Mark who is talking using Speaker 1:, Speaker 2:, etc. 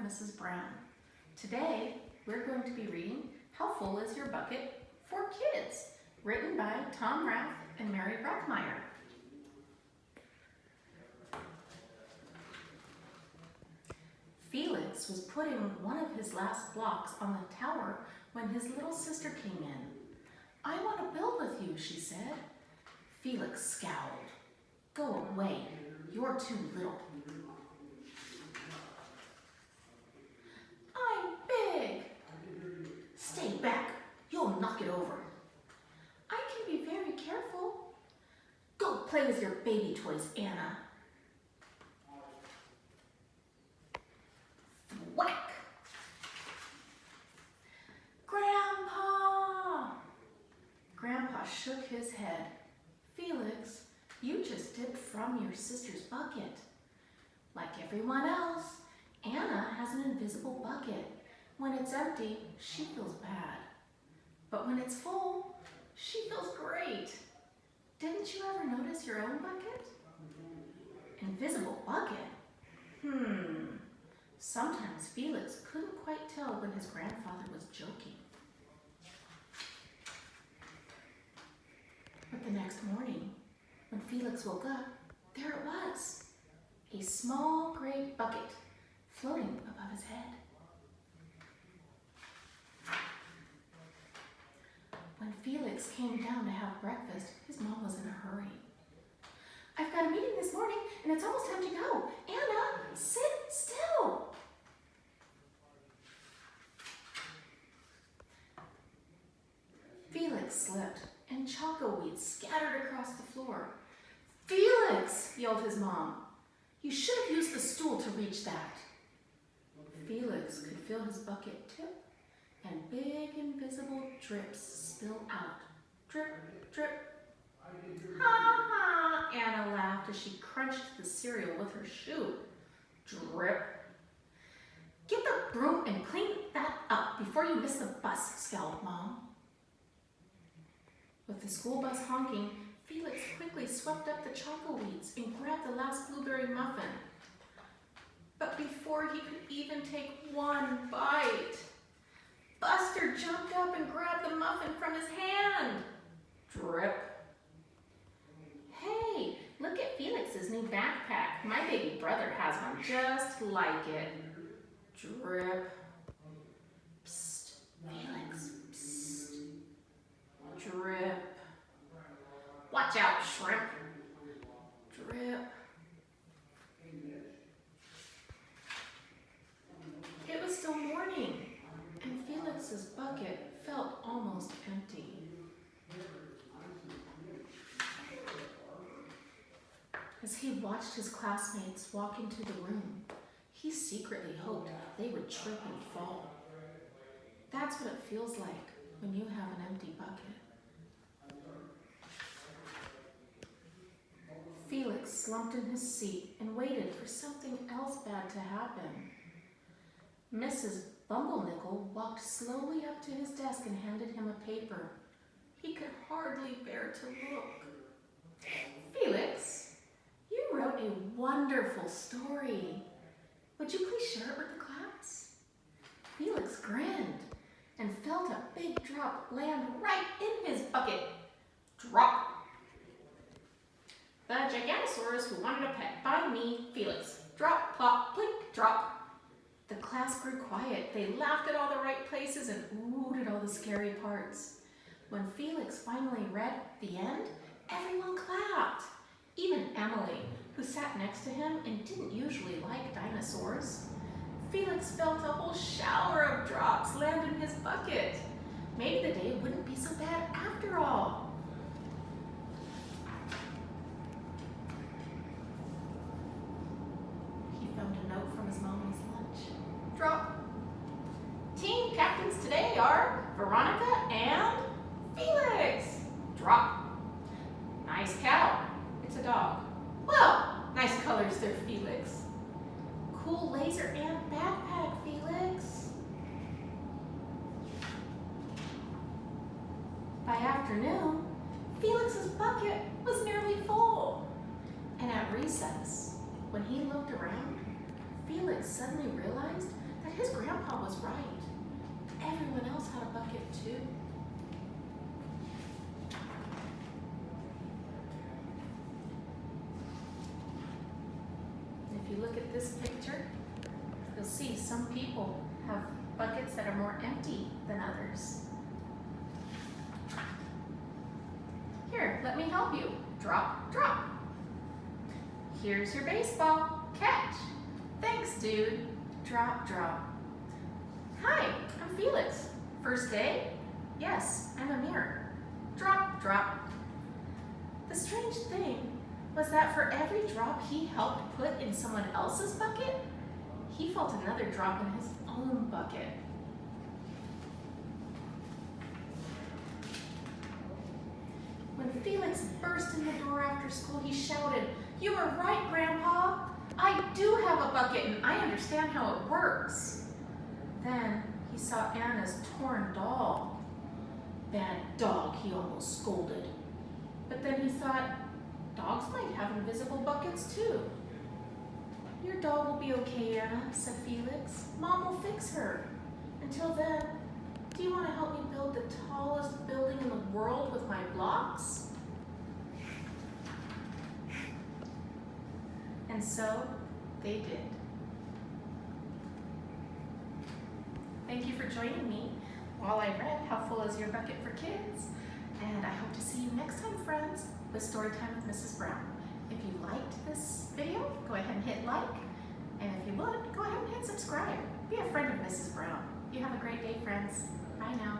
Speaker 1: Mrs. Brown. Today, we're going to be reading How Full Is Your Bucket for Kids, written by Tom Rath and Mary Reckmeyer. Felix was putting one of his last blocks on the tower when his little sister came in. "I want to build with you," she said. Felix scowled. "Go away, you're too little." "I'm big." "Stay back, you'll knock it over." "I can be very careful." "Go play with your baby toys, Anna." Whack! "Grandpa!" Grandpa shook his head. "Felix, you just dipped from your sister's bucket. Like everyone else, Anna has an invisible bucket. When it's empty, she feels bad. But when it's full, she feels great. Didn't you ever notice your own bucket?" Invisible bucket? Sometimes Felix couldn't quite tell when his grandfather was joking. But the next morning, when Felix woke up, there it was, a small gray bucket floating above his head. When Felix came down to have breakfast, his mom was in a hurry. "I've got a meeting this morning and it's almost time to go. Anna, sit still." Felix slipped and choco weeds scattered across the floor. "Felix!" yelled his mom. "You should have used the stool to reach that." Felix could feel his bucket tip and big invisible drips spill out. Drip, drip. "Ha ha!" Anna laughed as she crunched the cereal with her shoe. Drip. "Get the broom and clean that up before you miss the bus," scowled Mom. With the school bus honking, Felix quickly swept up the choco weeds and grabbed the last blueberry muffin. But before he could even take one bite, Buster jumped up and grabbed the muffin from his hand. Drip. "Hey, look at Felix's new backpack. My baby brother has one just like it." Drip. "Psst, Felix, psst." Drip. "Watch out, shrimp." Drip. It was still morning, and Felix's bucket felt almost empty. As he watched his classmates walk into the room, he secretly hoped they would trip and fall. That's what it feels like when you have an empty bucket. Felix slumped in his seat and waited for something else bad to happen. Mrs. Bumblenickel walked slowly up to his desk and handed him a paper. He could hardly bear to look. "Felix, you wrote a wonderful story. Would you please share it with the class?" Felix grinned and felt a big drop land right in his bucket. Drop. "The Giganosaurus who wanted a pet by me, Felix. Drop, plop, plink, drop." The class grew quiet. They laughed at all the right places and oohed at all the scary parts. When Felix finally read the end, everyone clapped. Even Emily, who sat next to him and didn't usually like dinosaurs. Felix felt a whole shower of drops land in his bucket. Maybe the day wouldn't be so bad after all. He found a note from his mom on his lunch. Drop. "Team captains today are Veronica and Felix." Drop. "Nice cow." It's a dog. "Well, nice colors there, Felix." "Cool laser and backpack, Felix." By afternoon, Felix's bucket was nearly full. And at recess, when he looked around, Felix suddenly realized that But his grandpa was right. Everyone else had a bucket too. If you look at this picture, you'll see some people have buckets that are more empty than others. Here, let me help you. Drop, drop. Here's your baseball. Catch. Thanks, dude. Drop, drop. Hi, I'm Felix. First day? Yes, I'm Amir. Drop, drop. The strange thing was that for every drop he helped put in someone else's bucket, he felt another drop in his own bucket. When Felix burst in the door after school, he shouted, "You were right, Grandpa. I do have a bucket and I understand how it works." Then he saw Anna's torn doll. "Bad dog," he almost scolded. But then he thought, dogs might have invisible buckets too. "Your doll will be okay, Anna," said Felix. "Mom will fix her. Until then, do you want to help me build the tallest building in the world with my blocks?" And so they did. Thank you for joining me while I read How Full Is Your Bucket for Kids? And I hope to see you next time, friends, with Storytime with Mrs. Brown. If you liked this video, go ahead and hit like. And if you would, go ahead and hit subscribe. Be a friend of Mrs. Brown. You have a great day, friends. Bye now.